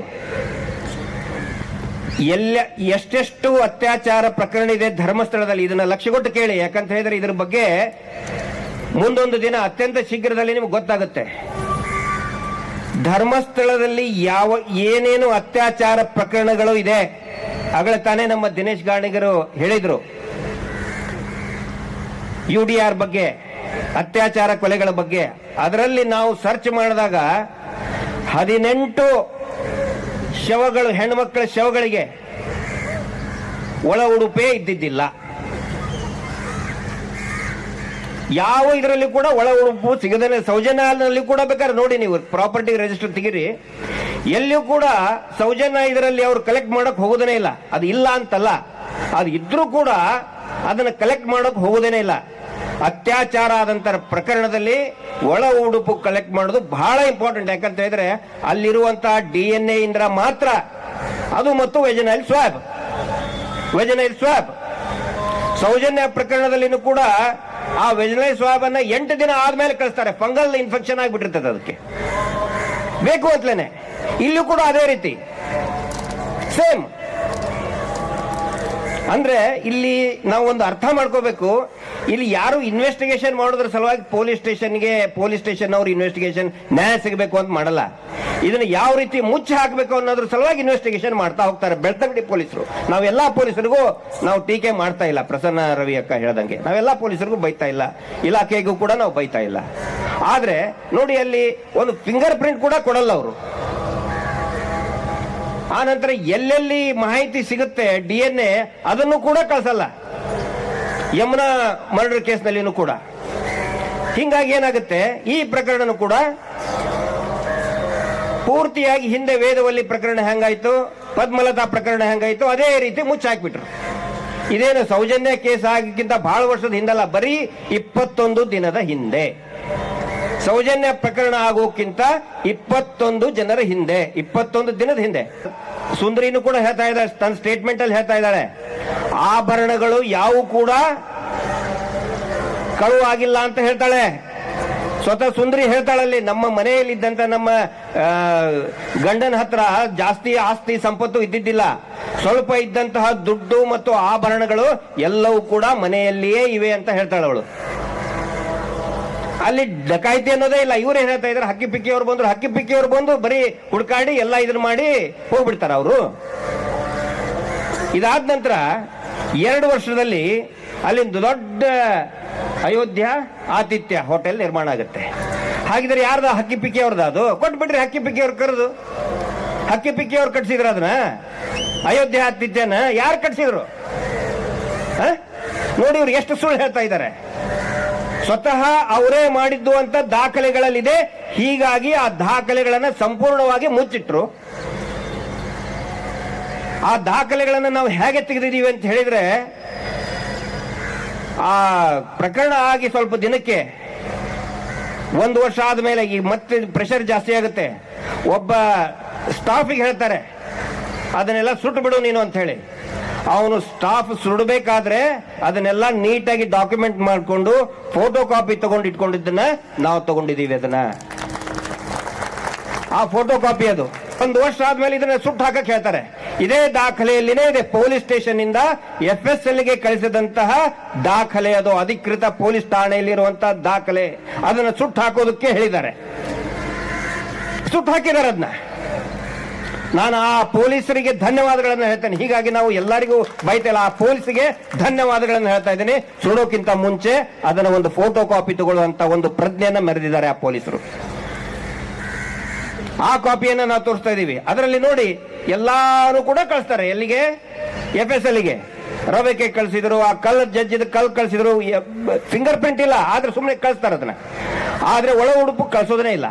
ಎಷ್ಟೆಷ್ಟು ಅತ್ಯಾಚಾರ ಪ್ರಕರಣ ಇದೆ ಧರ್ಮಸ್ಥಳದಲ್ಲಿ, ಇದನ್ನ ಲಕ್ಷ್ಯ ಕೊಟ್ಟು ಕೇಳಿ. ಯಾಕಂತ ಹೇಳಿದ್ರೆ ಇದ್ರ ಬಗ್ಗೆ ಮುಂದೊಂದು ದಿನ ಅತ್ಯಂತ ಶೀಘ್ರದಲ್ಲಿ ನಿಮ್ಗೆ ಗೊತ್ತಾಗುತ್ತೆ. ಧರ್ಮಸ್ಥಳದಲ್ಲಿ ಏನೇನು ಅತ್ಯಾಚಾರ ಪ್ರಕರಣಗಳು ಇದೆ, ಆಗಲೇ ತಾನೇ ನಮ್ಮ ದಿನೇಶ್ ಗಾಣಿಗರು ಹೇಳಿದ್ರು. UDR ಬಗ್ಗೆ, ಅತ್ಯಾಚಾರ ಕೊಲೆಗಳ ಬಗ್ಗೆ. ಅದರಲ್ಲಿ ನಾವು ಸರ್ಚ್ ಮಾಡಿದಾಗ 18 ಶವಗಳು, ಹೆಣ್ಮಕ್ಕಳ ಶವಗಳಿಗೆ ಒಳ ಉಡುಪೇ ಇದ್ದಿದ್ದಿಲ್ಲ. ಯಾವ ಇದರಲ್ಲಿ ಕೂಡ ಒಳ ಉಡುಪು ಸಿಗದೇ. ಸೌಜನ್ಯದಲ್ಲಿ ಕೂಡ ಬೇಕಾದ್ರೆ ನೋಡಿ ನೀವು, ಪ್ರಾಪರ್ಟಿ ರಿಜಿಸ್ಟರ್ ತೆಗಿರಿ, ಎಲ್ಲಿಯೂ ಕೂಡ ಸೌಜನ್ಯ ಇದರಲ್ಲಿ ಅವ್ರು ಕಲೆಕ್ಟ್ ಮಾಡಕ್ ಹೋಗೋದೇನೆ ಇಲ್ಲ. ಅದು ಇಲ್ಲ ಅಂತಲ್ಲ, ಅದು ಇದ್ರೂ ಕೂಡ ಅದನ್ನ ಕಲೆಕ್ಟ್ ಮಾಡಕ್ ಹೋಗೋದೇನೆ ಇಲ್ಲ. ಅತ್ಯಾಚಾರ ಆದಂತ ಪ್ರಕರಣದಲ್ಲಿ ಒಳ ಉಡುಪು ಕಲೆಕ್ಟ್ ಮಾಡೋದು ಬಹಳ ಇಂಪಾರ್ಟೆಂಟ್. ಯಾಕಂತ ಹೇಳಿದ್ರೆ ಅಲ್ಲಿರುವಂತಹ DNA ಇಂದ ಮಾತ್ರ ಅದು, ಮತ್ತು ವೆಜನೈಲ್ ಸ್ವಾಬ್. ಸೌಜನ್ಯ ಪ್ರಕರಣದಲ್ಲಿನೂ ಕೂಡ ಆ ವೆಜನೈಲ್ ಸ್ವಾಬ್ ಅನ್ನ 8 ದಿನ ಆದ್ಮೇಲೆ ಕಳಿಸ್ತಾರೆ. ಫಂಗಲ್ ಇನ್ಫೆಕ್ಷನ್ ಆಗಿಬಿಟ್ಟಿರ್ತದೆ, ಅದಕ್ಕೆ ಬೇಕು ಅಂತಲೇನೆ. ಇಲ್ಲೂ ಕೂಡ ಅದೇ ರೀತಿ ಸೇಮ್. ಅಂದ್ರೆ ಇಲ್ಲಿ ನಾವು ಒಂದು ಅರ್ಥ ಮಾಡ್ಕೋಬೇಕು, ಇಲ್ಲಿ ಯಾರು ಇನ್ವೆಸ್ಟಿಗೇಷನ್ ಮಾಡೋದ್ರ ಸಲುವಾಗಿ ಪೊಲೀಸ್ ಸ್ಟೇಷನ್ ಅವರು ಇನ್ವೆಸ್ಟಿಗೇಷನ್ ನ್ಯಾಯ ಸಿಗಬೇಕು ಅಂತ ಮಾಡಲ್ಲ. ಇದನ್ನ ಯಾವ ರೀತಿ ಮುಚ್ಚಿ ಹಾಕಬೇಕು ಅನ್ನೋದ್ರ ಸಲುವಾಗಿ ಇನ್ವೆಸ್ಟಿಗೇಷನ್ ಮಾಡ್ತಾ ಹೋಗ್ತಾರೆ ಬೆಳ್ತಂಗಡಿ ಪೊಲೀಸರು. ನಾವೆಲ್ಲಾ ಪೊಲೀಸರಿಗೂ ನಾವು ಟೀಕೆ ಮಾಡ್ತಾ ಇಲ್ಲ. ಪ್ರಸನ್ನ ರವಿ ಅಕ್ಕ ಹೇಳ್ದಂಗೆ ನಾವೆಲ್ಲಾ ಪೊಲೀಸರಿಗೂ ಬೈತಾ ಇಲ್ಲ, ಇಲಾಖೆಗೂ ಕೂಡ ನಾವು ಬೈತಾ ಇಲ್ಲ. ಆದ್ರೆ ನೋಡಿ, ಅಲ್ಲಿ ಒಂದು ಫಿಂಗರ್ ಪ್ರಿಂಟ್ ಕೂಡ ಕೊಡಲ್ಲ ಅವರು. ಆ ನಂತರ ಎಲ್ಲೆಲ್ಲಿ ಮಾಹಿತಿ ಸಿಗುತ್ತೆ DNA ಅದನ್ನು ಕೂಡ ಕಳಿಸಲ್ಲ. ಯಮುನಾ ಮರ್ಡರ್ ಕೇಸ್ನಲ್ಲಿನೂ ಕೂಡ ಹಿಂಗಾಗಿ ಏನಾಗುತ್ತೆ, ಈ ಪ್ರಕರಣ ಕೂಡ ಪೂರ್ತಿಯಾಗಿ ಹಿಂದೆ ವೇದವಲ್ಲಿ ಪ್ರಕರಣ ಹೆಂಗಾಯ್ತು, ಪದ್ಮಲತಾ ಪ್ರಕರಣ ಹೆಂಗಾಯ್ತು, ಅದೇ ರೀತಿ ಮುಚ್ಚಾಕ್ಬಿಟ್ರು. ಇದೇನು ಸೌಜನ್ಯ ಕೇಸ್ ಆಗಿಕ್ಕಿಂತ ಬಹಳ ವರ್ಷದ ಹಿಂದಲ್ಲ, ಬರೀ 21 ದಿನದ ಹಿಂದೆ. ಸೌಜನ್ಯ ಪ್ರಕರಣ ಆಗೋಕ್ಕಿಂತ 21 ಜನರ ಹಿಂದೆ, 21 ದಿನದ ಹಿಂದೆ. ಸುಂದರಿನೂ ಕೂಡ ಹೇಳ್ತಾ ಇದ್ದಾಳೆ, ತನ್ನ ಸ್ಟೇಟ್ಮೆಂಟ್ ಅಲ್ಲಿ ಹೇಳ್ತಾ ಇದ್ದಾಳೆ, ಆಭರಣಗಳು ಯಾವ ಕೂಡ ಕಳು ಆಗಿಲ್ಲ ಅಂತ ಹೇಳ್ತಾಳೆ. ಸ್ವತಃ ಸುಂದರಿ ಹೇಳ್ತಾಳಲ್ಲಿ, ನಮ್ಮ ಮನೆಯಲ್ಲಿದ್ದಂತ ನಮ್ಮ ಗಂಡನ ಹತ್ರ ಜಾಸ್ತಿ ಆಸ್ತಿ ಸಂಪತ್ತು ಇದ್ದಿದ್ದಿಲ್ಲ, ಸ್ವಲ್ಪ ಇದ್ದಂತಹ ದುಡ್ಡು ಮತ್ತು ಆಭರಣಗಳು ಎಲ್ಲವೂ ಕೂಡ ಮನೆಯಲ್ಲಿಯೇ ಇವೆ ಅಂತ ಹೇಳ್ತಾಳೆ ಅವಳು. ಅಲ್ಲಿ ಡಕಾಯಿತಿ ಅನ್ನೋದೇ ಇಲ್ಲ. ಇವ್ರು ಏನ್ ಹೇಳ್ತಾ ಇದಾರೆ, ಹಕ್ಕಿ ಪಿಕ್ಕಿಯವರು ಬಂದು ಬರೀ ಹುಡ್ಕಾಡಿ ಎಲ್ಲ ಇದನ್ನ ಮಾಡಿ ಹೋಗ್ಬಿಡ್ತಾರ ಅವರು. ಇದಾದ ನಂತರ 2 ವರ್ಷದಲ್ಲಿ ಅಲ್ಲಿಂದ ದೊಡ್ಡ ಅಯೋಧ್ಯ ಆತಿಥ್ಯ ಹೋಟೆಲ್ ನಿರ್ಮಾಣ ಆಗುತ್ತೆ. ಹಾಗಿದ್ರೆ ಯಾರ್ದ ಹಕ್ಕಿ ಪಿಕ್ಕಿ ಅವ್ರದ? ಅದು ಕೊಟ್ಬಿಟ್ರಿ ಹಕ್ಕಿ ಪಿಕ್ಕಿ ಅವ್ರು ಕರೆದು. ಹಕ್ಕಿ ಪಿಕ್ಕಿ ಅವ್ರು ಕಟ್ಸಿದ್ರ ಅದನ್ನ, ಅಯೋಧ್ಯ ಆತಿಥ್ಯನ ಯಾರು ಕಟ್ಸಿದ್ರು ನೋಡಿ. ಇವ್ರು ಎಷ್ಟು ಸುಳ್ಳು ಹೇಳ್ತಾ ಇದ್ದಾರೆ. ಸ್ವತಃ ಅವರೇ ಮಾಡಿದ್ದು ಅಂತ ದಾಖಲೆಗಳಲ್ಲಿದೆ. ಹೀಗಾಗಿ ಆ ದಾಖಲೆಗಳನ್ನ ಸಂಪೂರ್ಣವಾಗಿ ಮುಚ್ಚಿಟ್ರು. ಆ ದಾಖಲೆಗಳನ್ನು ನಾವು ಹೇಗೆ ತೆಗೆದಿದ್ದೀವಿ ಅಂತ ಹೇಳಿದ್ರೆ, ಆ ಪ್ರಕರಣ ಆಗಿ ಸ್ವಲ್ಪ ದಿನಕ್ಕೆ 1 ವರ್ಷ ಆದ್ಮೇಲೆ ಈಗ ಮತ್ತೆ ಪ್ರೆಷರ್ ಜಾಸ್ತಿ ಆಗುತ್ತೆ. ಒಬ್ಬ ಸ್ಟಾಫಿಗೆ ಹೇಳ್ತಾರೆ, ಅದನ್ನೆಲ್ಲ ಸುಟ್ಟು ಬಿಡು ನೀನು ಅಂತ ಹೇಳಿ. ಅವನು ಸ್ಟಾಫ್ ಸುಡಬೇಕಾದ್ರೆ ಅದನ್ನೆಲ್ಲ ನೀಟಾಗಿ ಡಾಕ್ಯುಮೆಂಟ್ ಮಾಡಿಕೊಂಡು ಫೋಟೋ ಕಾಪಿ ತಗೊಂಡು ಇಟ್ಕೊಂಡಿದ್ದನ್ನ ನಾವು ತಗೊಂಡಿದ್ದೀವಿ. ಅದನ್ನ ಆ ಫೋಟೋ ಕಾಪಿ ಅದು 1 ವರ್ಷ ಆದ್ಮೇಲೆ ಇದನ್ನ ಸುಟ್ಟು ಹಾಕಕ್ ಹೇಳ್ತಾರೆ. ಇದೇ ದಾಖಲೆಯಲ್ಲಿನೇ ಇದೆ. ಪೊಲೀಸ್ ಸ್ಟೇಷನ್ ಇಂದ FSLಗೆ ಕಳಿಸಿದಂತಹ ದಾಖಲೆ, ಅದು ಅಧಿಕೃತ ಪೊಲೀಸ್ ಠಾಣೆಯಲ್ಲಿರುವಂತಹ ದಾಖಲೆ. ಅದನ್ನ ಸುಟ್ಟು ಹಾಕೋದಕ್ಕೆ ಹೇಳಿದ್ದಾರೆ, ಸುಟ್ಟು ಹಾಕಿದ್ದಾರೆ ಅದನ್ನ. ನಾನು ಆ ಪೊಲೀಸರಿಗೆ ಧನ್ಯವಾದಗಳನ್ನು ಹೇಳ್ತೇನೆ. ಹೀಗಾಗಿ ನಾವು ಎಲ್ಲರಿಗೂ ಬೈತಲ್ಲ, ಆ ಪೊಲೀಸರಿಗೆ ಧನ್ಯವಾದಗಳನ್ನು ಹೇಳ್ತಾ ಇದ್ದೇನೆ. ಸುಡೋಕ್ಕಿಂತ ಮುಂಚೆ ಅದನ್ನ ಒಂದು ಫೋಟೋ ಕಾಪಿ ತಗೊಳ್ಳುವಂತ ಒಂದು ಪ್ರಜ್ಞೆಯನ್ನ ಮೆರೆದಿದ್ದಾರೆ ಆ ಪೊಲೀಸರು. ಆ ಕಾಪಿಯನ್ನ ನಾವು ತೋರಿಸ್ತಾ ಇದ್ದೀವಿ. ಅದರಲ್ಲಿ ನೋಡಿ, ಎಲ್ಲಾನು ಕೂಡ ಕಳಿಸ್ತಾರೆ. ಎಲ್ಲಿಗೆ? FSLಗೆ ರವೆಕೆ ಕಳಿಸಿದ್ರು, ಆ ಕಲ್ ಜಜ್ಜಿದ ಕಲ್ ಕಳಿಸಿದ್ರು, ಫಿಂಗರ್ ಪ್ರಿಂಟ್ ಇಲ್ಲ ಆದ್ರೆ ಸುಮ್ಮನೆ ಕಳಿಸ್ತಾರೆ ಅದನ್ನ. ಆದ್ರೆ ಒಳ ಉಡುಪು ಕಳಿಸೋದನೇ ಇಲ್ಲ,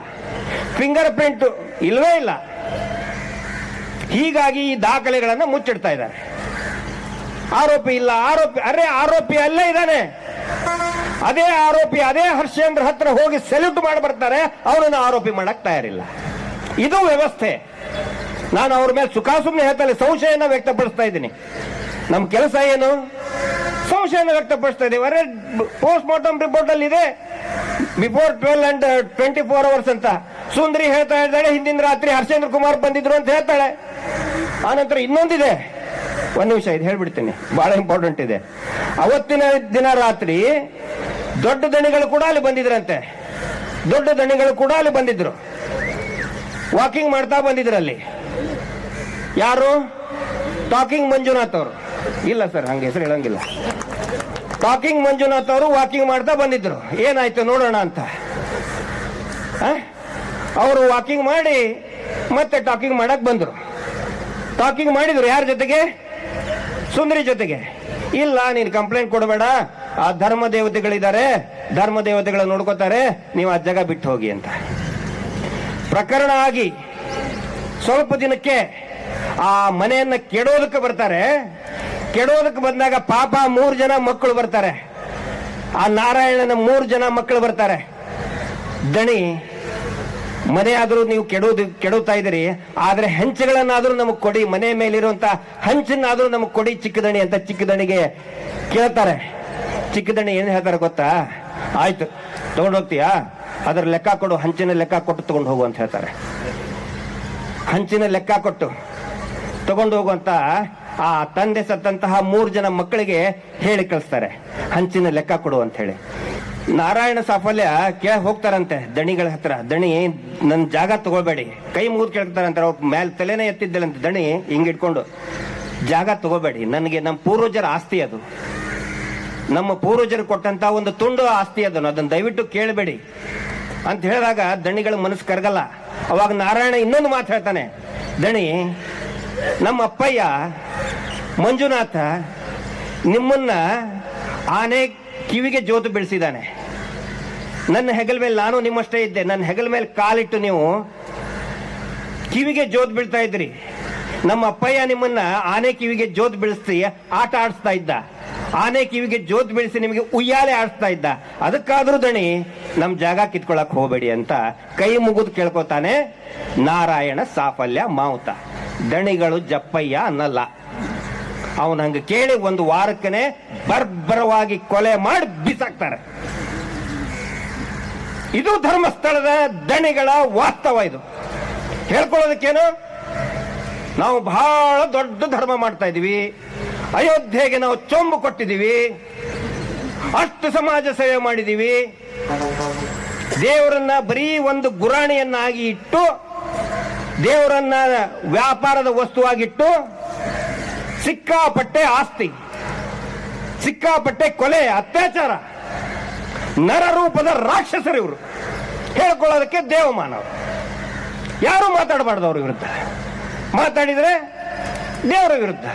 ಫಿಂಗರ್ ಪ್ರಿಂಟ್ ಇಲ್ಲವೇ ಇಲ್ಲ. ಹೀಗಾಗಿ ಈ ದಾಖಲೆಗಳನ್ನು ಮುಚ್ಚಿಡ್ತಾ ಇದ್ದಾರೆ. ಆರೋಪಿ ಇಲ್ಲ, ಆರೋಪಿ ಅಲ್ಲೇ ಇದ್ದಾನೆ. ಅದೇ ಆರೋಪಿ ಅದೇ ಹರ್ಷೇಂದ್ರ ಹತ್ರ ಹೋಗಿ ಸೆಲ್ಯೂಟ್ ಮಾಡಿ ಬರ್ತಾರೆ, ಅವನನ್ನು ಆರೋಪಿ ಮಾಡಕ್ ತಯಾರಿಲ್ಲ. ಇದು ವ್ಯವಸ್ಥೆ. ನಾನು ಅವ್ರ ಮೇಲೆ ಸುಖಾಸುಮ್ನೆ ಹೇಳ್ತಾ ಇಲ್ಲ, ಸಂಶಯನ ವ್ಯಕ್ತಪಡಿಸ್ತಾ ಇದ್ದೀನಿ. ನಮ್ಮ ಕೆಲಸ ಏನು? ಸಂಶಯನ ವ್ಯಕ್ತಪಡಿಸ್ತಾ ಇದ್ದೀವಿ. ಅರೆ ಪೋಸ್ಟ್ ಮಾರ್ಟಮ್ ರಿಪೋರ್ಟ್ ಅಲ್ಲಿ ಇದೆ ಬಿಫೋರ್ 12 and 24 hours ಅಂತ. ಸುಂದರಿ ಹೇಳ್ತಾ ಇದ್ದಾಳೆ ಹಿಂದಿನ ರಾತ್ರಿ ಹರ್ಷೇಂದ್ರ ಕುಮಾರ್ ಬಂದಿದ್ರು ಅಂತ ಹೇಳ್ತಾಳೆ. ಆನಂತರ ಇನ್ನೊಂದಿದೆ, ಒಂದು ನಿಮಿಷ ಇದು ಹೇಳ್ಬಿಡ್ತೀನಿ, ಬಹಳ ಇಂಪಾರ್ಟೆಂಟ್ ಇದೆ. ಅವತ್ತಿನ ದಿನ ರಾತ್ರಿ ದೊಡ್ಡ ದಣಿಗಳು ಕೂಡ ಅಲ್ಲಿ ಬಂದಿದ್ರಂತೆ. ದೊಡ್ಡ ದಣಿಗಳು ಕೂಡ ಅಲ್ಲಿ ಬಂದಿದ್ರು, ವಾಕಿಂಗ್ ಮಾಡ್ತಾ ಬಂದಿದ್ರು ಅಲ್ಲಿ. ಯಾರು? ಟಾಕಿಂಗ್ ಮಂಜುನಾಥ್ ಅವರು. ಇಲ್ಲ ಸರ್, ಹಂಗೆ ಹೆಸರು ಹೇಳಂಗಿಲ್ಲ. ಟಾಕಿಂಗ್ ಮಂಜುನಾಥ್ ಅವರು ವಾಕಿಂಗ್ ಮಾಡ್ತಾ ಬಂದಿದ್ರು. ಏನಾಯ್ತು ನೋಡೋಣ ಅಂತ ಅವರು ವಾಕಿಂಗ್ ಮಾಡಿ ಮತ್ತೆ ಟಾಕಿಂಗ್ ಮಾಡಕ್ ಬಂದ್ರು. ಟಾಕಿಂಗ್ ಮಾಡಿದ್ರು ಯಾರ ಜೊತೆಗೆ? ಸುಂದರಿ ಜೊತೆಗೆ. ಇಲ್ಲ, ನೀನು ಕಂಪ್ಲೇಂಟ್ ಕೊಡಬೇಡ, ಆ ಧರ್ಮ ದೇವತೆಗಳಿದ್ದಾರೆ, ಧರ್ಮ ದೇವತೆಗಳ ನೋಡ್ಕೋತಾರೆ, ನೀವು ಆ ಜಾಗ ಬಿಟ್ಟು ಹೋಗಿ ಅಂತ. ಪ್ರಕರಣ ಆಗಿ ಸ್ವಲ್ಪ ದಿನಕ್ಕೆ ಆ ಮನೆಯನ್ನ ಕೆಡೋದಕ್ಕೆ ಬರ್ತಾರೆ. ಕೆಡೋದಕ್ಕೆ ಬಂದಾಗ ಪಾಪ 3 ಜನ ಮಕ್ಕಳು ಬರ್ತಾರೆ. ಆ ನಾರಾಯಣನ 3 ಜನ ಮಕ್ಕಳು ಬರ್ತಾರೆ. ದಣಿ, ಮನೆ ಆದ್ರೂ ನೀವು ಕೆಡುತ್ತಾ ಇದ್ದೀರಿ, ಆದ್ರೆ ಹಂಚುಗಳನ್ನಾದ್ರೂ ನಮಗ್ ಕೊಡಿ, ಮನೆ ಮೇಲಿರುವಂತ ಹಂಚನ್ನಾದ್ರೂ ನಮಗ್ ಕೊಡಿ ಚಿಕ್ಕದಣಿ ಅಂತ ಚಿಕ್ಕದಣಿಗೆ ಕೇಳ್ತಾರೆ. ಚಿಕ್ಕದಣಿ ಏನ್ ಹೇಳ್ತಾರೆ ಗೊತ್ತಾ? ಆಯ್ತು ತಗೊಂಡೋಗ್ತೀಯಾ, ಅದ್ರ ಲೆಕ್ಕ ಕೊಡು, ಹಂಚಿನ ಲೆಕ್ಕ ಕೊಟ್ಟು ತಗೊಂಡು ಹೋಗು ಅಂತ ಹೇಳ್ತಾರೆ. ಹಂಚಿನ ಲೆಕ್ಕ ಕೊಟ್ಟು ತಗೊಂಡು ಹೋಗುವಂತ ಆ ತಂದೆ ಸತ್ತಂತಹ 3 ಜನ ಮಕ್ಕಳಿಗೆ ಹೇಳಿ ಕಳಿಸ್ತಾರೆ, ಹಂಚಿನ ಲೆಕ್ಕ ಕೊಡು ಅಂತ ಹೇಳಿ. ನಾರಾಯಣ ಸಾಫಲ್ಯ ಕೇಳ ಹೋಗ್ತಾರಂತೆ ದಣಿಗಳ ಹತ್ರ. ದಣಿ, ನನ್ನ ಜಾಗ ತಗೋಬೇಡಿ, ಕೈ ಮುಗಿದು ಕೇಳ್ತಾರಂತ. ಅವ್ರ ಮೇಲೆ ತಲೆನೇ ಎತ್ತಿದ್ದಲ್ಲಂತೆ ದಣಿ ಹಿಂಗ್ ಇಟ್ಕೊಂಡು, ಜಾಗ ತಗೋಬೇಡಿ, ನನಗೆ ನಮ್ಮ ಪೂರ್ವಜರ ಆಸ್ತಿ ಅದು, ನಮ್ಮ ಪೂರ್ವಜರು ಕೊಟ್ಟಂತ ಒಂದು ತುಂಡು ಆಸ್ತಿ ಅದನ್ನು ದಯವಿಟ್ಟು ಕೇಳಬೇಡಿ ಅಂತ ಹೇಳಿದಾಗ ದಣಿಗಳ ಮನಸ್ಸು ಕರಗಲ್ಲ. ಅವಾಗ ನಾರಾಯಣ ಇನ್ನೊಂದು ಮಾತು ಹೇಳ್ತಾನೆ, ದಣಿ, ನಮ್ಮ ಅಪ್ಪಯ್ಯ ಮಂಜುನಾಥ ನಿಮ್ಮನ್ನ ಆನೆ ಕಿವಿಗೆ ಜೋತು ಬೆಳೆಸಿದ್ದಾನೆ. ನನ್ನ ಹೆಗಲ ಮೇಲೆ, ನಾನು ನಿಮ್ಮಷ್ಟೇ ಇದ್ದೆ, ನನ್ನ ಹೆಗಲ ಮೇಲೆ ಕಾಲಿಟ್ಟು ನೀವು ಕಿವಿಗೆ ಜೋತ್ ಬೀಳ್ತಾ ಇದ್ರಿ. ನಮ್ಮ ಅಪ್ಪಯ್ಯ ನಿಮ್ಮನ್ನ ಆನೆ ಕಿವಿಗೆ ಜೋತ್ ಬೀಳಿಸಿ ಆಟ ಆಡಿಸ್ತಾ ಇದ್ದ, ಆನೆ ಕಿವಿಗೆ ಜೋತ್ ಬೀಳಿಸಿ ನಿಮಗೆ ಉಯ್ಯಾಲೆ ಆಡಿಸ್ತಾ ಇದ್ದ. ಅದಕ್ಕಾದ್ರೂ ದಣಿ ನಮ್ ಜಾಗ ಕಿತ್ಕೊಳಕ್ ಹೋಗ್ಬೇಡಿ ಅಂತ ಕೈ ಮುಗಿದು ಕೇಳ್ಕೊತಾನೆ ನಾರಾಯಣ ಸಾಫಲ್ಯ ಮಾವುತ. ದಣಿಗಳು ಜಪ್ಪಯ್ಯ ಅನ್ನಲ್ಲ. ಅವನ ಹಂಗ ಕೇಳಿ 1 ವಾರಕ್ಕನೆ ಬರ್ಬರವಾಗಿ ಕೊಲೆ ಮಾಡಿ ಬಿಸಾಕ್ತಾರೆ. ಇದು ಧರ್ಮಸ್ಥಳದ ದಣಿಗಳ ವಾಸ್ತವ. ಇದು ಹೇಳ್ಕೊಳ್ಳೋದಕ್ಕೇನು, ನಾವು ಬಹಳ ದೊಡ್ಡ ಧರ್ಮ ಮಾಡ್ತಾ ಇದೀವಿ, ಅಯೋಧ್ಯೆಗೆ ನಾವು ಚೊಂಬು ಕೊಟ್ಟಿದ್ದೀವಿ, ಅಷ್ಟು ಸಮಾಜ ಸೇವೆ ಮಾಡಿದೀವಿ, ದೇವರನ್ನ ಬರೀ ಒಂದು ಗುರಾಣಿಯನ್ನಾಗಿ ಇಟ್ಟು, ದೇವರನ್ನ ವ್ಯಾಪಾರದ ವಸ್ತುವಾಗಿಟ್ಟು, ಸಿಕ್ಕಾಪಟ್ಟೆ ಆಸ್ತಿ, ಸಿಕ್ಕಾಪಟ್ಟೆ ಕೊಲೆ, ಅತ್ಯಾಚಾರ, ನರರೂಪದ ರಾಕ್ಷಸರು ಇವರು. ಹೇಳ್ಕೊಳ್ಳೋದಕ್ಕೆ ದೇವಮಾನವರು. ಯಾರು ಮಾತಾಡಬಾರ್ದು ಅವ್ರ ವಿರುದ್ಧ. ಮಾತಾಡಿದ್ರೆ ದೇವರ ವಿರುದ್ಧ.